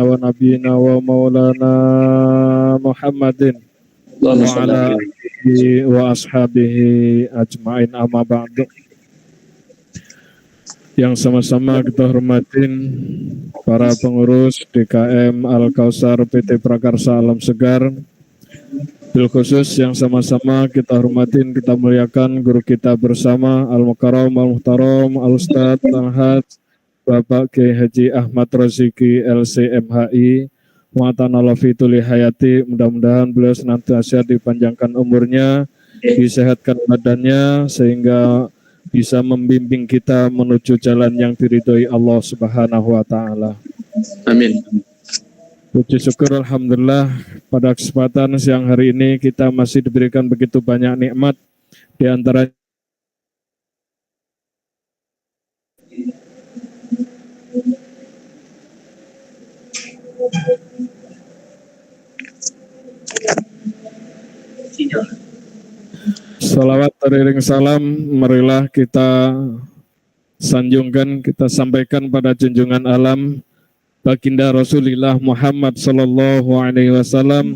wa nabiyina wa maulana Muhammadin wa ala alihi wa ashabihi ajma'in, amma ba'du. Yang sama-sama kita hormatin para pengurus DKM Al-Kausar PT Prakarsa Alam Segar, bil khusus yang sama-sama kita hormatin, kita muliakan guru kita bersama Al-Mukarram, Al-Muhtaram, Al-Ustadz, Al-Haj Bapak Kiai Haji Ahmad Roziki LCMHI, mu'atana lafituli hayati. Mudah-mudahan beliau senantiasa dipanjangkan umurnya, disehatkan badannya, sehingga bisa membimbing kita menuju jalan yang diridhoi Allah Subhanahu wa Ta'ala. Amin. Puji syukur alhamdulillah, pada kesempatan siang hari ini kita masih diberikan begitu banyak nikmat, di antara salawat teriring salam, marilah kita sanjungkan, kita sampaikan pada junjungan alam Baginda Rasulullah Muhammad sallallahu alaihi wasallam.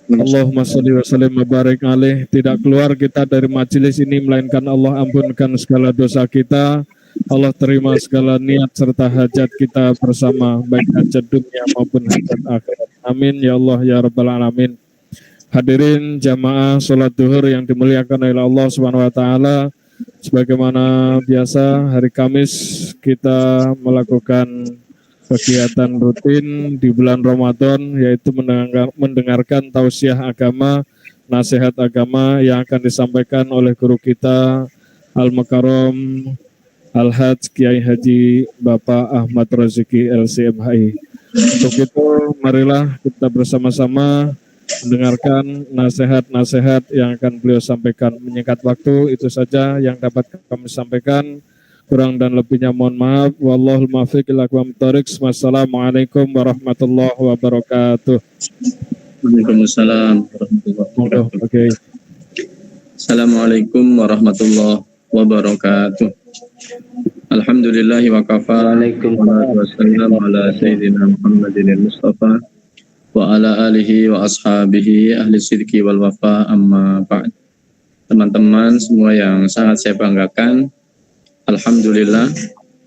Allahumma sholli wa sallim wa barik alaih. Tidak keluar kita dari majelis ini melainkan Allah ampunkan segala dosa kita, Allah terima segala niat serta hajat kita bersama, baik hajat dunia maupun hajat akhirat. Amin ya Allah ya rabbal alamin. Hadirin jamaah sholat duhur yang dimuliakan oleh Allah Subhanahu wa Ta'ala, sebagaimana biasa hari Kamis kita melakukan kegiatan rutin di bulan Ramadan, yaitu mendengarkan tausiah agama, nasihat agama yang akan disampaikan oleh guru kita Al-Mukarram Al-Haj Kiai Haji Bapak Ahmad Roziki LCMHI. Untuk itu marilah kita bersama-sama mendengarkan nasihat-nasihat yang akan beliau sampaikan. Menyingkat waktu, itu saja yang dapat kami sampaikan. Kurang dan lebihnya mohon maaf. Wallahul muwaffiq ila aqwamit thoriq. Wassalamualaikum warahmatullahi wabarakatuh. Waalaikumsalam warahmatullahi wabarakatuh. Okay. Assalamualaikum warahmatullahi wabarakatuh. Alhamdulillahi wa kafa. Waalaikumsalam ala sayyidina Muhammadin al-Mustafa wa ala alihi wa ashabihi ahli sidqi wal wafa, amma ba'd. Teman-teman semua yang sangat saya banggakan, alhamdulillah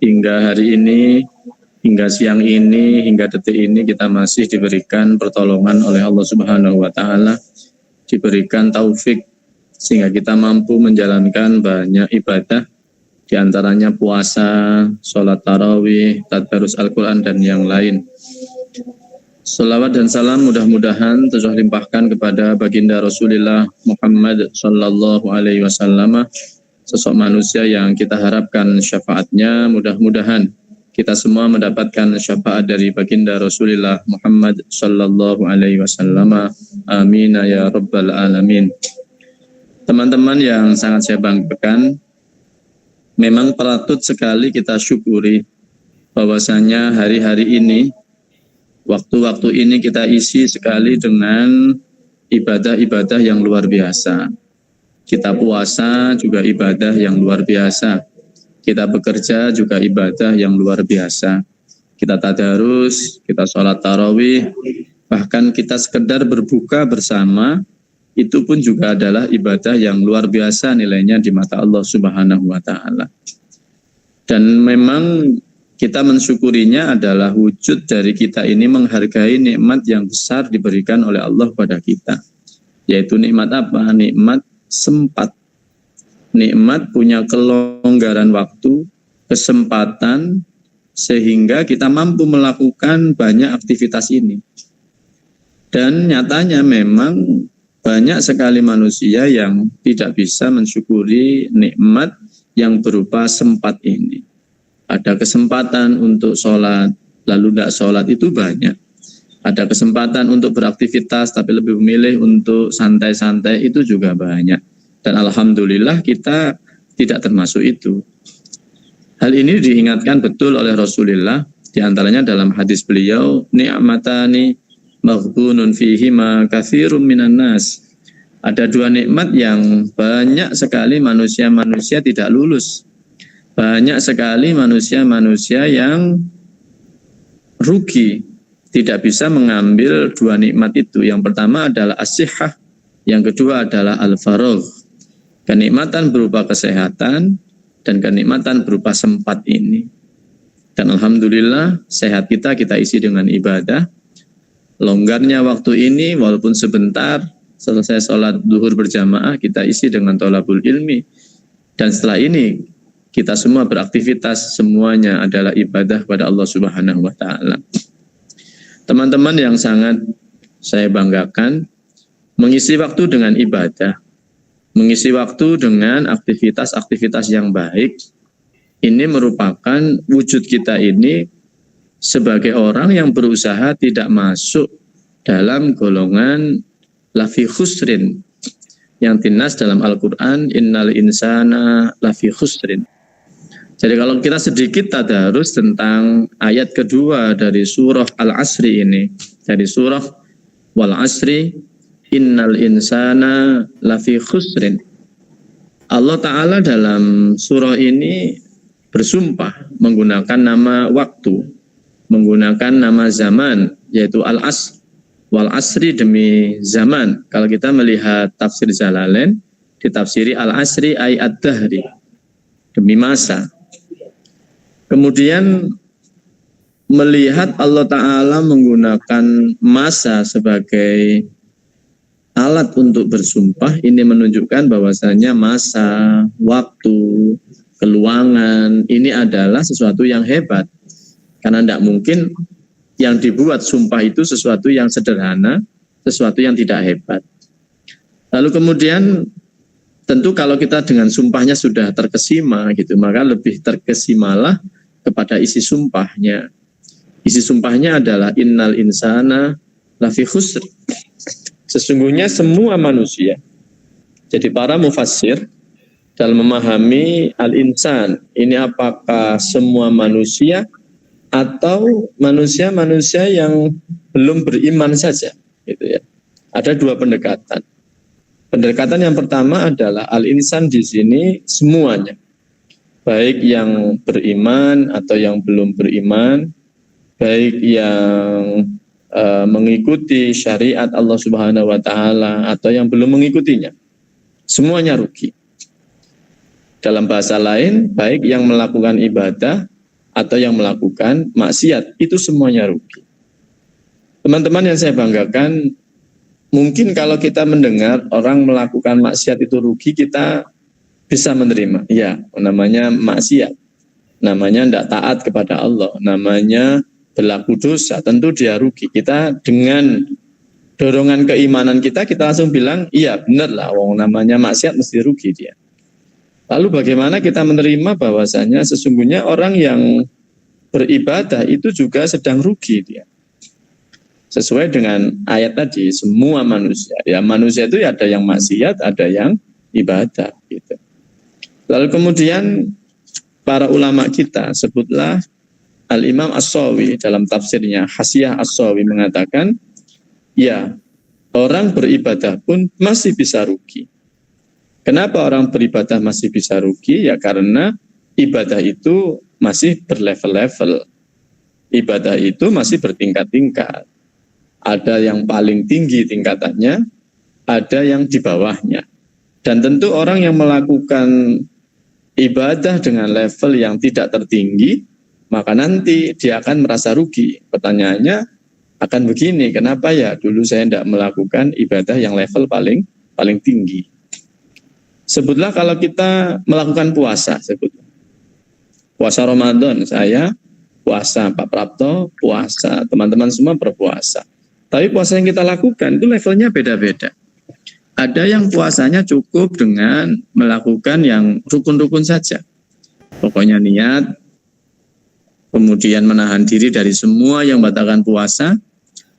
hingga hari ini, hingga siang ini, hingga detik ini kita masih diberikan pertolongan oleh Allah Subhanahu wa Ta'ala, diberikan taufik sehingga kita mampu menjalankan banyak ibadah, di antaranya puasa, sholat tarawih, tadarus Al-Quran dan yang lain. Salawat dan salam mudah-mudahan terlimpahkan kepada baginda Rasulullah Muhammad sallallahu alaihi wasallam, sosok manusia yang kita harapkan syafaatnya. Mudah-mudahan kita semua mendapatkan syafaat dari baginda Rasulullah Muhammad sallallahu alaihi wasallam. Amin ya rabbal alamin. Teman-teman yang sangat saya banggakan, memang patut sekali kita syukuri bahwasanya hari-hari ini, waktu-waktu ini kita isi sekali dengan ibadah-ibadah yang luar biasa. Kita puasa juga ibadah yang luar biasa. Kita bekerja juga ibadah yang luar biasa. Kita tadarus, kita sholat tarawih, bahkan kita sekedar berbuka bersama, itu pun juga adalah ibadah yang luar biasa nilainya di mata Allah Subhanahu wa Ta'ala. Dan memang kita mensyukurinya adalah wujud dari kita ini menghargai nikmat yang besar diberikan oleh Allah pada kita. Yaitu nikmat apa? Nikmat sempat. Nikmat punya kelonggaran waktu, kesempatan, sehingga kita mampu melakukan banyak aktivitas ini. Dan nyatanya memang banyak sekali manusia yang tidak bisa mensyukuri nikmat yang berupa sempat ini. Ada kesempatan untuk sholat, lalu tidak sholat, itu banyak. Ada kesempatan untuk beraktivitas, tapi lebih memilih untuk santai-santai, itu juga banyak. Dan alhamdulillah kita tidak termasuk itu. Hal ini diingatkan betul oleh Rasulullah, di antaranya dalam hadis beliau, ni'matani maghbunun fihima katsirun minan nas. Ada dua nikmat yang banyak sekali manusia-manusia tidak lulus. Banyak sekali manusia-manusia yang rugi, tidak bisa mengambil dua nikmat itu. Yang pertama adalah as-sihhah, yang kedua adalah al-faragh. Kenikmatan berupa kesehatan dan kenikmatan berupa sempat ini. Dan alhamdulillah sehat kita isi dengan ibadah. Longgarnya waktu ini walaupun sebentar, selesai sholat zuhur berjamaah kita isi dengan thalabul ilmi. Dan setelah ini kita semua beraktivitas, semuanya adalah ibadah pada Allah Subhanahu wa taala. Teman-teman yang sangat saya banggakan, mengisi waktu dengan ibadah, mengisi waktu dengan aktivitas-aktivitas yang baik, ini merupakan wujud kita ini sebagai orang yang berusaha tidak masuk dalam golongan lafi khusrin, yang dinas dalam Al-Quran, innal insana lafi khusrin. Jadi kalau kita sedikit tadarus tentang ayat kedua dari surah Al-Asri ini, dari surah Wal Asri, innal insana lafi khusrin. Allah Ta'ala dalam surah ini bersumpah menggunakan nama waktu, menggunakan nama zaman, yaitu Al-Asr. Wal Asri demi zaman. Kalau kita melihat tafsir Jalalain, ditafsiri Al-Asri ay ad-dahri, demi masa. Kemudian melihat Allah Ta'ala menggunakan masa sebagai alat untuk bersumpah, ini menunjukkan bahwasanya masa, waktu, keluangan, ini adalah sesuatu yang hebat. Karena tidak mungkin yang dibuat sumpah itu sesuatu yang sederhana, sesuatu yang tidak hebat. Lalu kemudian tentu kalau kita dengan sumpahnya sudah terkesima gitu, maka lebih terkesimalah kepada isi sumpahnya. Isi sumpahnya adalah innal insana lafi khusr. Sesungguhnya semua manusia. Jadi para mufassir dalam memahami al-insan, ini apakah semua manusia atau manusia-manusia yang belum beriman saja, gitu ya. Ada dua pendekatan. Pendekatan yang pertama adalah al-insan di sini semuanya, baik yang beriman atau yang belum beriman, baik yang mengikuti syariat Allah Subhanahu wa taala atau yang belum mengikutinya. Semuanya rugi. Dalam bahasa lain, baik yang melakukan ibadah atau yang melakukan maksiat, itu semuanya rugi. Teman-teman yang saya banggakan, mungkin kalau kita mendengar orang melakukan maksiat itu rugi, kita bisa menerima. Ya, namanya maksiat, namanya tidak taat kepada Allah, namanya berlaku dosa, tentu dia rugi. Kita dengan dorongan keimanan kita langsung bilang, iya benar lah, wong namanya maksiat mesti rugi dia. Lalu bagaimana kita menerima bahwasanya sesungguhnya orang yang beribadah itu juga sedang rugi dia. Sesuai dengan ayat tadi, semua manusia. Ya manusia itu ada yang maksiat, ada yang ibadah. Gitu. Lalu kemudian para ulama kita, sebutlah Al-Imam As-Sawi dalam tafsirnya, Hasyiah As-Sawi mengatakan, ya orang beribadah pun masih bisa rugi. Kenapa orang beribadah masih bisa rugi? Ya karena ibadah itu masih berlevel-level. Ibadah itu masih bertingkat-tingkat. Ada yang paling tinggi tingkatannya, ada yang di bawahnya. Dan tentu orang yang melakukan ibadah dengan level yang tidak tertinggi, maka nanti dia akan merasa rugi. Pertanyaannya akan begini, kenapa ya dulu saya tidak melakukan ibadah yang level paling tinggi? Sebutlah kalau kita melakukan puasa, sebutlah. Puasa Ramadan, saya puasa, Pak Prapto puasa, teman-teman semua berpuasa. Tapi puasa yang kita lakukan itu levelnya beda-beda. Ada yang puasanya cukup dengan melakukan yang rukun-rukun saja. Pokoknya niat, kemudian menahan diri dari semua yang membatalkan puasa,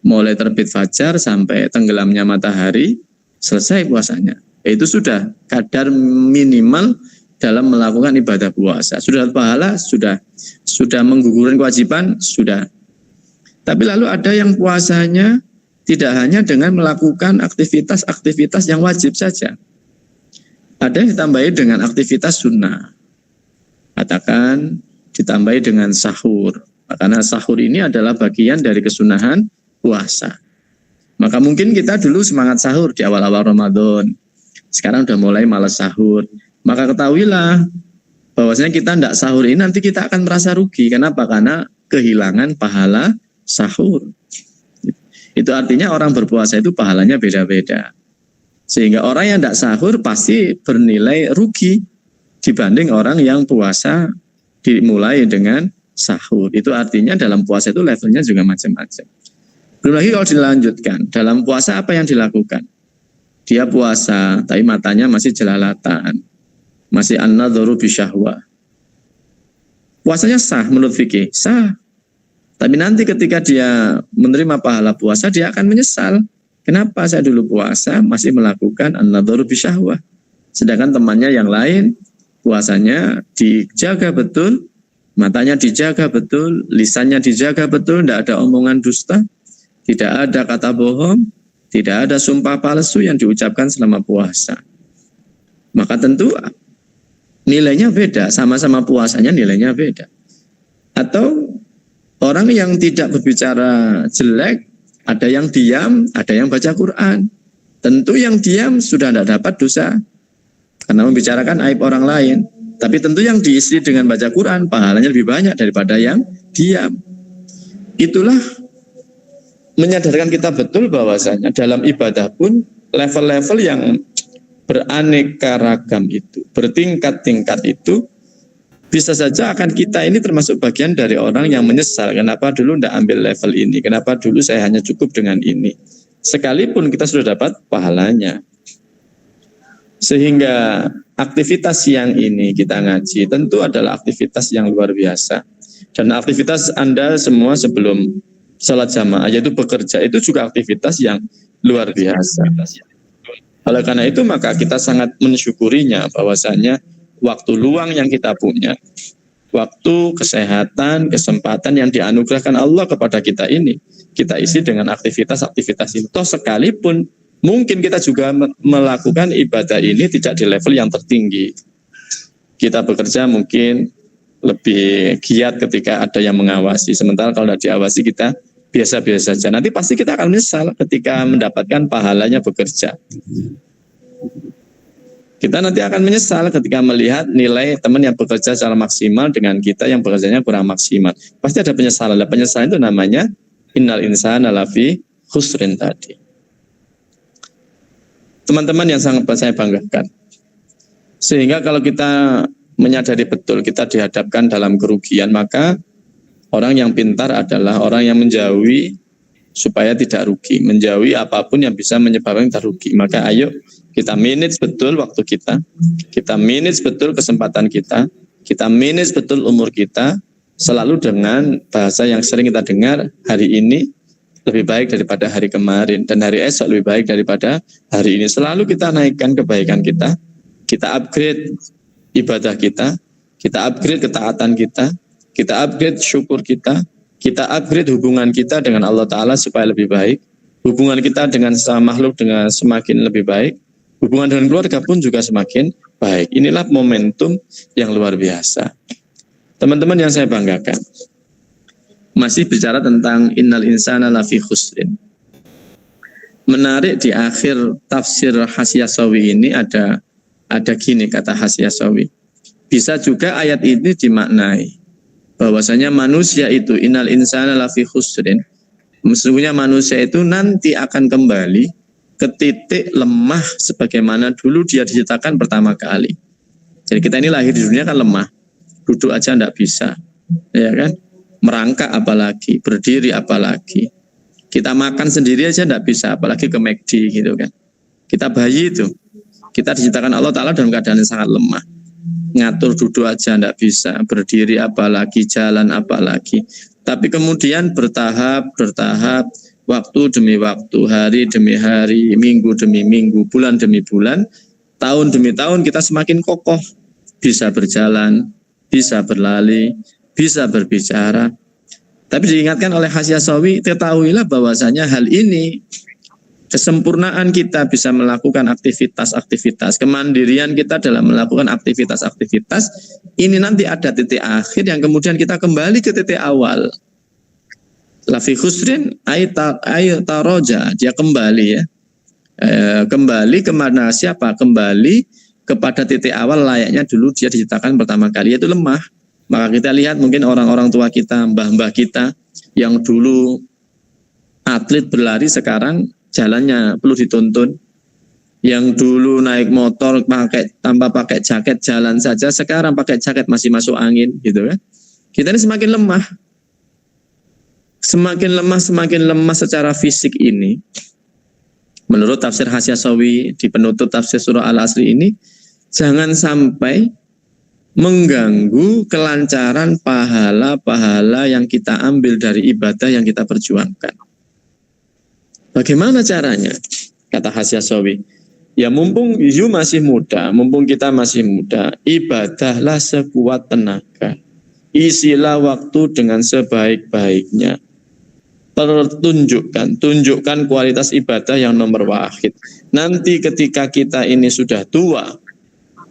mulai terbit fajar sampai tenggelamnya matahari, selesai puasanya. Itu sudah kadar minimal dalam melakukan ibadah puasa. Sudah pahala, sudah menggugurkan kewajiban, sudah. Tapi lalu ada yang puasanya tidak hanya dengan melakukan aktivitas-aktivitas yang wajib saja. Ada yang ditambahi dengan aktivitas sunnah. Katakan ditambahi dengan sahur. Karena sahur ini adalah bagian dari kesunahan puasa. Maka mungkin kita dulu semangat sahur di awal-awal Ramadan. Sekarang udah mulai malas sahur. Maka ketahuilah bahwasanya kita tidak sahur ini nanti kita akan merasa rugi. Kenapa? Karena kehilangan pahala sahur. Itu artinya orang berpuasa itu pahalanya beda-beda. Sehingga orang yang tidak sahur pasti bernilai rugi dibanding orang yang puasa dimulai dengan sahur. Itu artinya dalam puasa itu levelnya juga macam-macam. Belum lagi kalau dilanjutkan, dalam puasa apa yang dilakukan? Dia puasa, tapi matanya masih jelalatan, masih an-nadharu bisyahwah. Puasanya sah menurut fikih, sah. Tapi nanti ketika dia menerima pahala puasa, dia akan menyesal. Kenapa saya dulu puasa masih melakukan an-nadharu bisyahwah? Sedangkan temannya yang lain, puasanya dijaga betul, matanya dijaga betul, lisannya dijaga betul, tidak ada omongan dusta, tidak ada kata bohong, tidak ada sumpah palsu yang diucapkan selama puasa. Maka tentu nilainya beda, sama-sama puasanya nilainya beda. Atau orang yang tidak berbicara jelek, ada yang diam, ada yang baca Quran. Tentu yang diam sudah tidak dapat dosa, karena membicarakan aib orang lain. Tapi tentu yang diisi dengan baca Quran, pahalanya lebih banyak daripada yang diam. Itulah menyadarkan kita betul bahwasanya dalam ibadah pun level-level yang beraneka ragam itu, bertingkat-tingkat itu, bisa saja akan kita ini termasuk bagian dari orang yang menyesal. Kenapa dulu tidak ambil level ini? Kenapa dulu saya hanya cukup dengan ini? Sekalipun kita sudah dapat pahalanya. Sehingga aktivitas siang ini kita ngaji tentu adalah aktivitas yang luar biasa. Dan aktivitas Anda semua sebelum salat jamaah, yaitu bekerja, itu juga aktivitas yang luar biasa. Oleh karena itu maka kita sangat mensyukurinya bahwasanya waktu luang yang kita punya, waktu, kesehatan, kesempatan yang dianugerahkan Allah kepada kita ini, kita isi dengan aktivitas-aktivitas itu. Toh sekalipun mungkin kita juga melakukan ibadah ini tidak di level yang tertinggi. Kita bekerja mungkin lebih giat ketika ada yang mengawasi. Sementara kalau tidak diawasi kita biasa-biasa saja. Nanti pasti kita akan menyesal ketika mendapatkan pahalanya bekerja. Kita nanti akan menyesal ketika melihat nilai teman yang bekerja secara maksimal dengan kita yang bekerjanya kurang maksimal. Pasti ada penyesalan. Penyesalan itu namanya innal insana lafi khusrin tadi. Teman-teman yang sangat saya banggakan. Sehingga kalau kita menyadari betul kita dihadapkan dalam kerugian, maka orang yang pintar adalah orang yang menjauhi supaya tidak rugi, menjauhi apapun yang bisa menyebabkan kita rugi. Maka ayo kita manage betul waktu kita manage betul kesempatan kita manage betul umur kita, selalu dengan bahasa yang sering kita dengar, hari ini lebih baik daripada hari kemarin, dan hari esok lebih baik daripada hari ini. Selalu kita naikkan kebaikan kita upgrade ibadah kita upgrade ketaatan kita upgrade syukur kita upgrade hubungan kita dengan Allah Ta'ala supaya lebih baik, hubungan kita dengan sesama makhluk dengan semakin lebih baik, hubungan dengan keluarga pun juga semakin baik. Inilah momentum yang luar biasa. Teman-teman yang saya banggakan, masih bicara tentang innal insana lafi khusrin. Menarik di akhir tafsir Hasyasawi ini ada gini kata Hasyasawi. Bisa juga ayat ini dimaknai bahwasanya manusia itu innal insana lafi khusrin. Sesungguhnya manusia itu nanti akan kembali ke titik lemah sebagaimana dulu dia diciptakan pertama kali. Jadi kita ini lahir di dunia kan lemah. Duduk aja enggak bisa. Ya kan? Merangkak apalagi, berdiri apalagi. Kita makan sendiri aja enggak bisa, apalagi ke McD gitu kan. Kita bayi itu, kita diciptakan Allah Ta'ala dalam keadaan yang sangat lemah. Ngatur duduk aja enggak bisa, berdiri apalagi, jalan apalagi. Tapi kemudian bertahap, waktu demi waktu, hari demi hari, minggu demi minggu, bulan demi bulan, tahun demi tahun kita semakin kokoh. Bisa berjalan, bisa berlari, bisa berbicara. Tapi diingatkan oleh Hasyasawi, ketahuilah bahwasanya hal ini kesempurnaan kita bisa melakukan aktivitas-aktivitas, kemandirian kita dalam melakukan aktivitas-aktivitas, ini nanti ada titik akhir yang kemudian kita kembali ke titik awal. Lafi khusrin ayataroja, dia kembali ya. Kembali kemana siapa? Kembali kepada titik awal layaknya dulu dia diciptakan pertama kali, yaitu lemah. Maka kita lihat mungkin orang-orang tua kita, mbah-mbah kita yang dulu atlet berlari sekarang jalannya perlu dituntun. Yang dulu naik motor tanpa pakai jaket jalan saja, sekarang pakai jaket masih masuk angin gitu kan. Kita ini semakin lemah. Semakin lemah secara fisik ini. Menurut tafsir Hasyasawi di penutup tafsir surah Al-Asri ini, jangan sampai mengganggu kelancaran pahala-pahala yang kita ambil dari ibadah yang kita perjuangkan. Bagaimana caranya? Kata Hasyasawi, ya mumpung you masih muda, mumpung kita masih muda, ibadahlah sekuat tenaga. Isilah waktu dengan sebaik-baiknya. Tunjukkan kualitas ibadah yang nomor wahid. Nanti ketika kita ini sudah tua,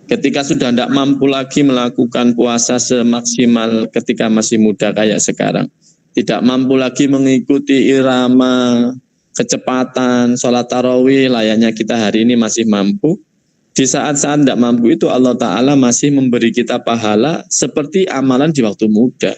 ketika sudah tidak mampu lagi melakukan puasa semaksimal ketika masih muda kayak sekarang, tidak mampu lagi mengikuti irama, kecepatan, sholat tarawih layaknya kita hari ini masih mampu. Di saat-saat tidak mampu itu Allah Ta'ala masih memberi kita pahala seperti amalan di waktu muda.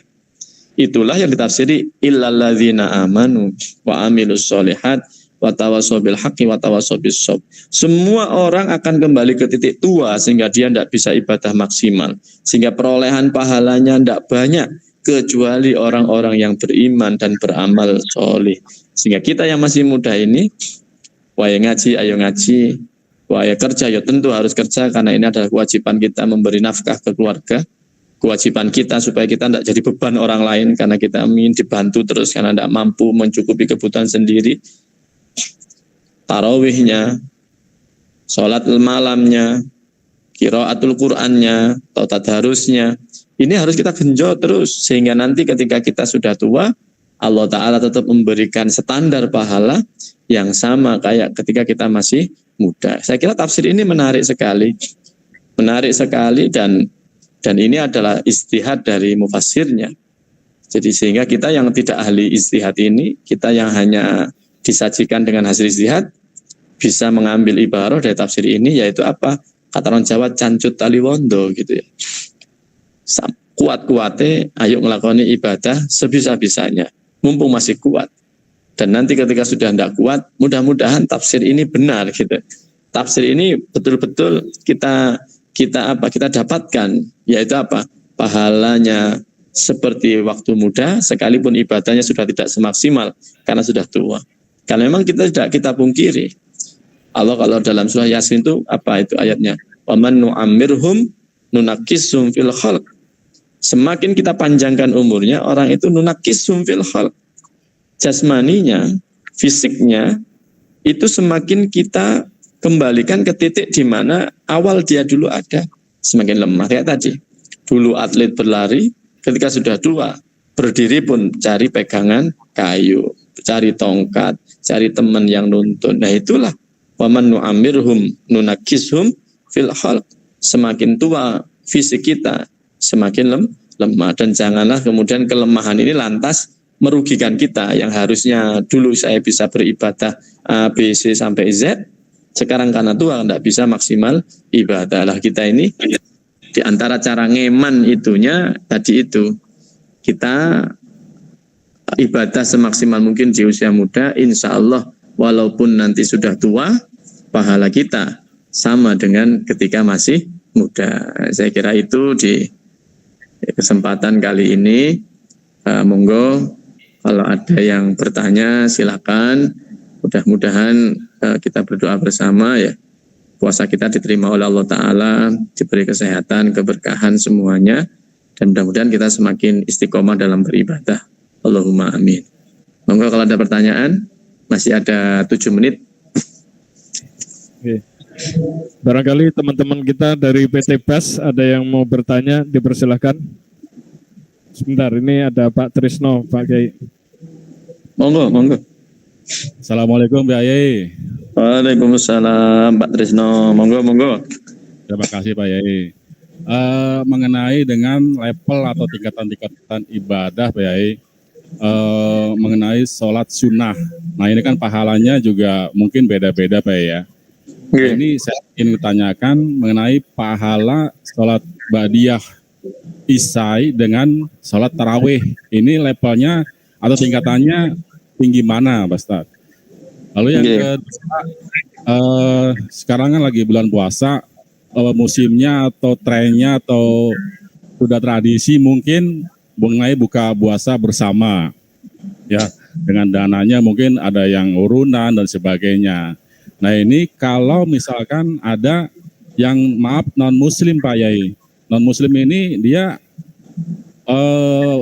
Itulah yang ditafsiri illalladzina amanu wa amilus sholihat wa tawassaw bil haqqi wa tawassaw bis sabr. Semua orang akan kembali ke titik tua sehingga dia tidak bisa ibadah maksimal, sehingga perolehan pahalanya tidak banyak kecuali orang-orang yang beriman dan beramal soleh. Sehingga kita yang masih muda ini, waya ngaji, ayo ngaji, waya kerja, ya tentu harus kerja karena ini adalah kewajiban kita memberi nafkah ke keluarga. Kewajiban kita supaya kita tidak jadi beban orang lain karena kita ingin dibantu terus karena tidak mampu mencukupi kebutuhan sendiri. Tarawihnya, sholat malamnya, qiraatul Qur'annya, atau tadarusnya, ini harus kita genjot terus sehingga nanti ketika kita sudah tua, Allah Ta'ala tetap memberikan standar pahala yang sama kayak ketika kita masih muda. Saya kira tafsir ini menarik sekali dan ini adalah ijtihad dari mufassirnya. Jadi sehingga kita yang tidak ahli ijtihad ini, kita yang hanya disajikan dengan hasil ijtihad, bisa mengambil ibarah dari tafsir ini, yaitu apa? Kata orang Jawa, cancut tali wondo gitu ya. Kuat-kuatnya, ayo ngelakoni ibadah sebisa-bisanya, mumpung masih kuat. Dan nanti ketika sudah tidak kuat, mudah-mudahan tafsir ini benar gitu. Tafsir ini betul-betul kita dapatkan, yaitu apa? Pahalanya seperti waktu muda, sekalipun ibadahnya sudah tidak semaksimal karena sudah tua. Karena memang tidak kita pungkiri. Allah kalau dalam surah Yasin itu apa itu ayatnya? Wa man nu'ammirhum nunakkisum fil khalq. Semakin kita panjangkan umurnya, orang itu nunakkisum fil khalq. Jasmaninya, fisiknya itu semakin kita kembalikan ke titik di mana awal dia dulu ada, semakin lemah. Kayak tadi, dulu atlet berlari, ketika sudah tua, berdiri pun cari pegangan kayu, cari tongkat, cari teman yang nuntun. Nah itulah, waman nu'amirhum nunakkishum fil khalq. Semakin tua fisik kita, semakin lemah. Dan janganlah kemudian kelemahan ini lantas merugikan kita, yang harusnya dulu saya bisa beribadah A, B, C sampai Z, sekarang karena tua tidak bisa maksimal ibadah. Lah kita ini di antara cara ngeman itunya tadi itu, kita ibadah semaksimal mungkin di usia muda, insya Allah walaupun nanti sudah tua, pahala kita sama dengan ketika masih muda. Saya kira itu di kesempatan kali ini. Monggo kalau ada yang bertanya silakan. Mudah-mudahan kita berdoa bersama ya, puasa kita diterima oleh Allah Ta'ala, diberi kesehatan, keberkahan semuanya, dan mudah-mudahan kita semakin istiqomah dalam beribadah. Allahumma amin. Monggo kalau ada pertanyaan, masih ada 7 menit. Oke. Barangkali teman-teman kita dari PT BAS ada yang mau bertanya, dipersilahkan. Sebentar, ini ada Pak Trisno, Pak Kiai. Monggo. Assalamualaikum Pak Kiai. Waalaikumsalam Pak Trisno. Monggo. Terima kasih Pak Yai. Mengenai dengan level atau tingkatan-tingkatan ibadah Pak Yai, mengenai sholat sunnah. Nah ini kan pahalanya juga mungkin beda-beda Pak Yai ya. Ini saya ingin tanyakan mengenai pahala sholat ba'diyah isai dengan sholat tarawih. Ini levelnya atau tingkatannya tinggi mana Pak Ustaz? Lalu yang kedua, sekarang kan lagi bulan puasa, musimnya atau trennya atau sudah tradisi mungkin mengenai buka puasa bersama, ya dengan dananya mungkin ada yang urunan dan sebagainya. Nah ini kalau misalkan ada yang non Muslim Pak Yai, non Muslim ini dia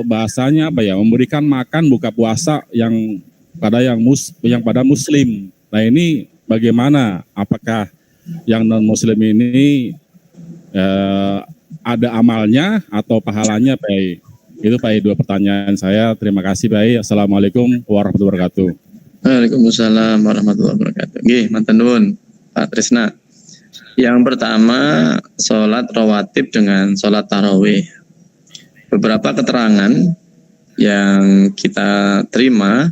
bahasanya apa ya, memberikan makan buka puasa yang pada Muslim. Nah ini bagaimana? Apakah yang non Muslim ini ada amalnya atau pahalanya Pak Yai? Itu Pak Yai, dua pertanyaan saya. Terima kasih Pak Yai. Assalamualaikum warahmatullahi wabarakatuh. Waalaikumsalam warahmatullahi wabarakatuh. Nggih, matur nuwun Pak Trisna. Yang pertama, sholat rawatib dengan sholat tarawih. Beberapa keterangan yang kita terima,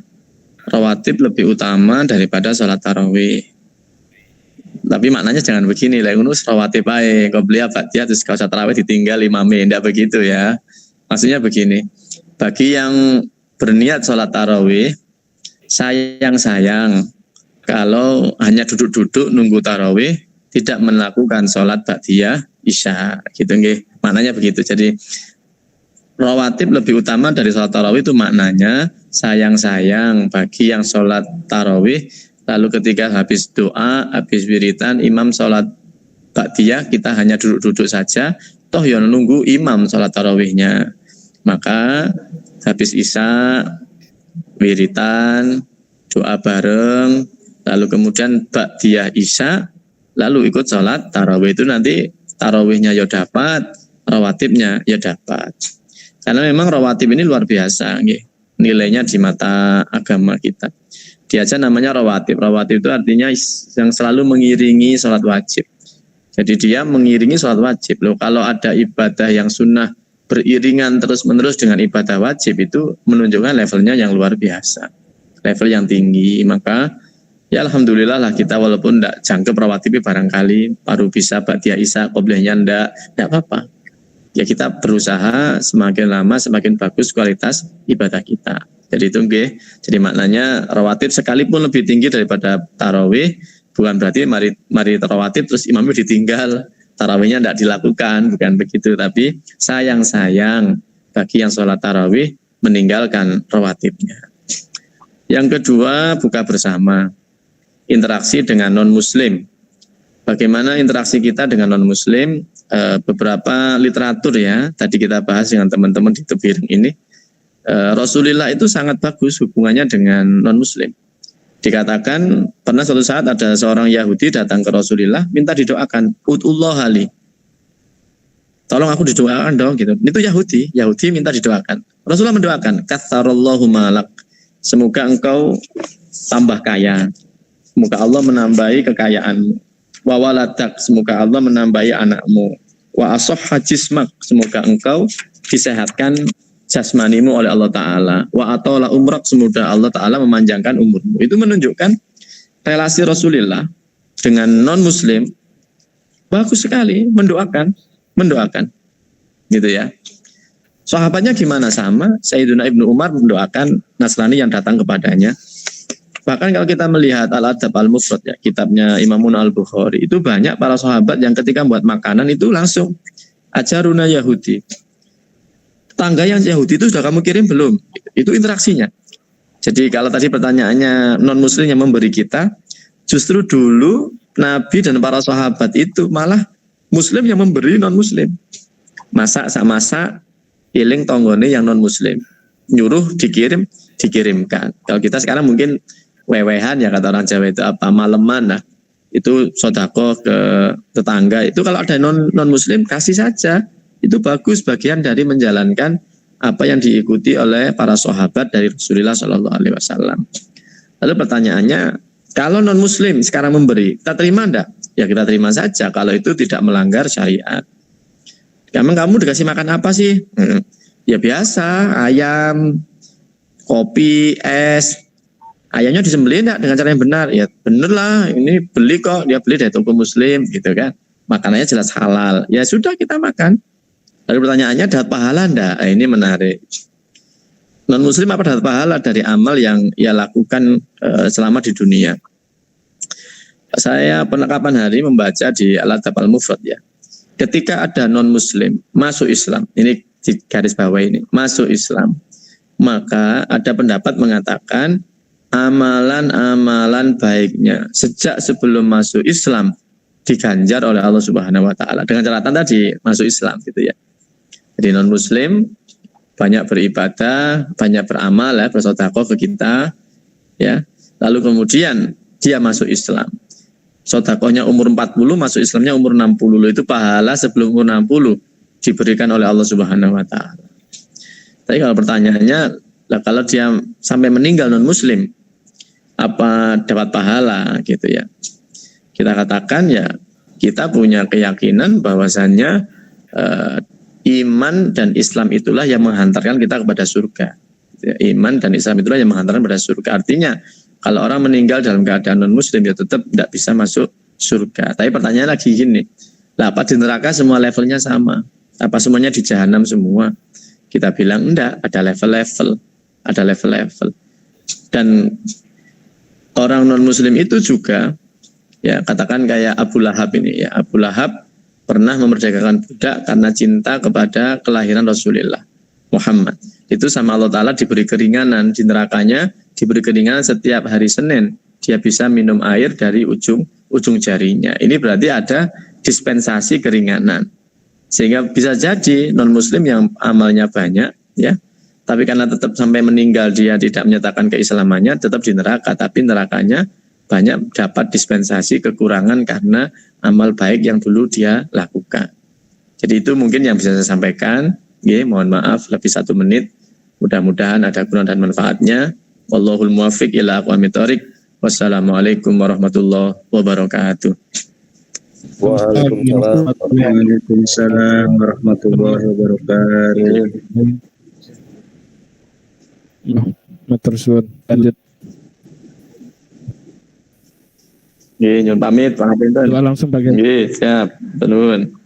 rawatib lebih utama daripada sholat tarawih. Tapi maknanya jangan begini, lah ngono rawatib ae, qobliyah ba'diyah terus kalau tarawih ditinggal imame, enggak begitu ya. Maksudnya begini, bagi yang berniat sholat tarawih, sayang kalau hanya duduk-duduk nunggu tarawih, tidak melakukan sholat ba'diyah isya, gitu nggih. Maknanya begitu. Jadi rawatib lebih utama dari sholat tarawih itu maknanya sayang bagi yang sholat tarawih, lalu ketika habis doa, habis wiritan, imam sholat ba'diyah, kita hanya duduk-duduk saja, toh ya nunggu imam sholat tarawihnya. Maka habis isya, wiritan, doa bareng, lalu kemudian ba'diyah isya, lalu ikut sholat tarawih, itu nanti tarawihnya ya dapat, rawatibnya ya dapat. Karena memang rawatib ini luar biasa, nilainya di mata agama kita. Dia aja namanya rawatib. Rawatib itu artinya yang selalu mengiringi sholat wajib. Jadi dia mengiringi sholat wajib. Loh, kalau ada ibadah yang sunnah beriringan terus-menerus dengan ibadah wajib, itu menunjukkan levelnya yang luar biasa. Level yang tinggi. Maka ya alhamdulillah lah kita walaupun tidak jangkep rawatibnya barangkali baru bisa ba'diyah isya, qobliyahnya tidak apa-apa. Ya kita berusaha semakin lama semakin bagus kualitas ibadah kita. Jadi itu nggih. Jadi maknanya rawatib sekalipun lebih tinggi daripada tarawih, bukan berarti mari rawatib terus imamnya ditinggal, tarawihnya tidak dilakukan, bukan begitu. Tapi sayang bagi yang sholat tarawih meninggalkan rawatibnya. Yang kedua, buka bersama, interaksi dengan non Muslim. Bagaimana interaksi kita dengan non Muslim? Beberapa literatur ya, tadi kita bahas dengan teman-teman di Tebireng ini, Rasulullah itu sangat bagus hubungannya dengan non-muslim. Dikatakan pernah suatu saat ada seorang Yahudi datang ke Rasulullah minta didoakan, Ud'ullah ali, tolong aku didoakan dong gitu. Itu Yahudi minta didoakan. Rasulullah mendoakan, katsarallahu malak, semoga engkau tambah kaya, semoga Allah menambahi kekayaanmu, wa waladak, semoga Allah menambahi anakmu, wa asahha jismak, semoga engkau disehatkan jasmanimu oleh Allah Ta'ala, wa atala umrak, semoga Allah Ta'ala memanjangkan umurmu. Itu menunjukkan relasi Rasulullah dengan non-muslim bagus sekali, mendoakan gitu ya. Sahabatnya gimana? Sama, Sayyiduna Ibnu Umar mendoakan Nasrani yang datang kepadanya. Bahkan kalau kita melihat Al-Adab Al-Mufrad ya, kitabnya Imamun Al-Bukhari, itu banyak para sahabat yang ketika buat makanan itu langsung ajaruna Yahudi. Tangga yang Yahudi itu sudah kamu kirim belum? Itu interaksinya. Jadi kalau tadi pertanyaannya non-muslim yang memberi kita, justru dulu Nabi dan para sahabat itu malah muslim yang memberi non-muslim. Masak, iling tonggone yang non-muslim. Nyuruh dikirimkan. Kalau kita sekarang mungkin wewehan ya, kata orang Jawa itu apa, maleman lah, itu sodako ke tetangga. Itu kalau ada non muslim kasih saja, itu bagus, bagian dari menjalankan apa yang diikuti oleh para sahabat dari Rasulullah SAW. Lalu pertanyaannya, Kalau non muslim sekarang memberi, kita terima enggak? Ya kita terima saja kalau itu tidak melanggar syariat. Emang kamu dikasih makan apa sih? Ya biasa, ayam, kopi, es. Ayamnya disembelih enggak dengan cara yang benar? Ya bener lah, ini beli kok, dia beli dari toko muslim gitu kan. Makanannya jelas halal. Ya sudah kita makan. Lalu pertanyaannya dapat pahala enggak? Nah, ini menarik. Non muslim apa dapat pahala dari amal yang ia lakukan selama di dunia? Saya penekapan hari membaca di Al-Adab Al-Mufrad ya. Ketika ada non muslim masuk Islam, ini di garis bawah ini, masuk Islam, maka ada pendapat mengatakan amalan-amalan baiknya sejak sebelum masuk Islam diganjar oleh Allah Subhanahu wa taala dengan catatan tadi masuk Islam gitu ya. Jadi non muslim banyak beribadah, banyak beramal ya, bersedekah ke kita ya. Lalu kemudian dia masuk Islam. Sedekahnya umur 40, masuk Islamnya umur 60. Itu pahala sebelum umur 60 diberikan oleh Allah Subhanahu wa taala. Tapi kalau pertanyaannya, lah kalau dia sampai meninggal non muslim, apa dapat pahala gitu ya? Kita katakan ya, kita punya keyakinan bahwasannya iman dan Islam itulah yang menghantarkan kita kepada surga. Iman dan Islam itulah yang menghantarkan kepada surga. Artinya kalau orang meninggal dalam keadaan non muslim ya tetap tidak bisa masuk surga. Tapi pertanyaan lagi gini, lah apa di neraka semua levelnya sama? Apa semuanya di jahanam semua? Kita bilang enggak, ada level-level, ada level-level. Dan orang non muslim itu juga ya katakan kayak Abu Lahab ini ya. Abu Lahab pernah memerdekakan budak karena cinta kepada kelahiran Rasulullah Muhammad. Itu sama Allah Ta'ala diberi keringanan di nerakanya, diberi keringanan setiap hari Senin dia bisa minum air dari ujung jarinya. Ini berarti ada dispensasi keringanan. Sehingga bisa jadi non muslim yang amalnya banyak ya, tapi karena tetap sampai meninggal dia tidak menyatakan keislamannya, tetap di neraka, tapi nerakanya banyak dapat dispensasi kekurangan karena amal baik yang dulu dia lakukan. Jadi itu mungkin yang bisa saya sampaikan. Mohon maaf lebih 1 menit. Mudah-mudahan ada guna dan manfaatnya. Wallahul muwaffiq ila aqwamit thoriq. Wassalamualaikum warahmatullahi wabarakatuh. Waalaikumsalam warahmatullahi wabarakatuh. Matur suwun. Lanjut. Nggih, nyuwun pamit, Pak Pinten. Langsung bagian. Nggih, siap. Nuwun.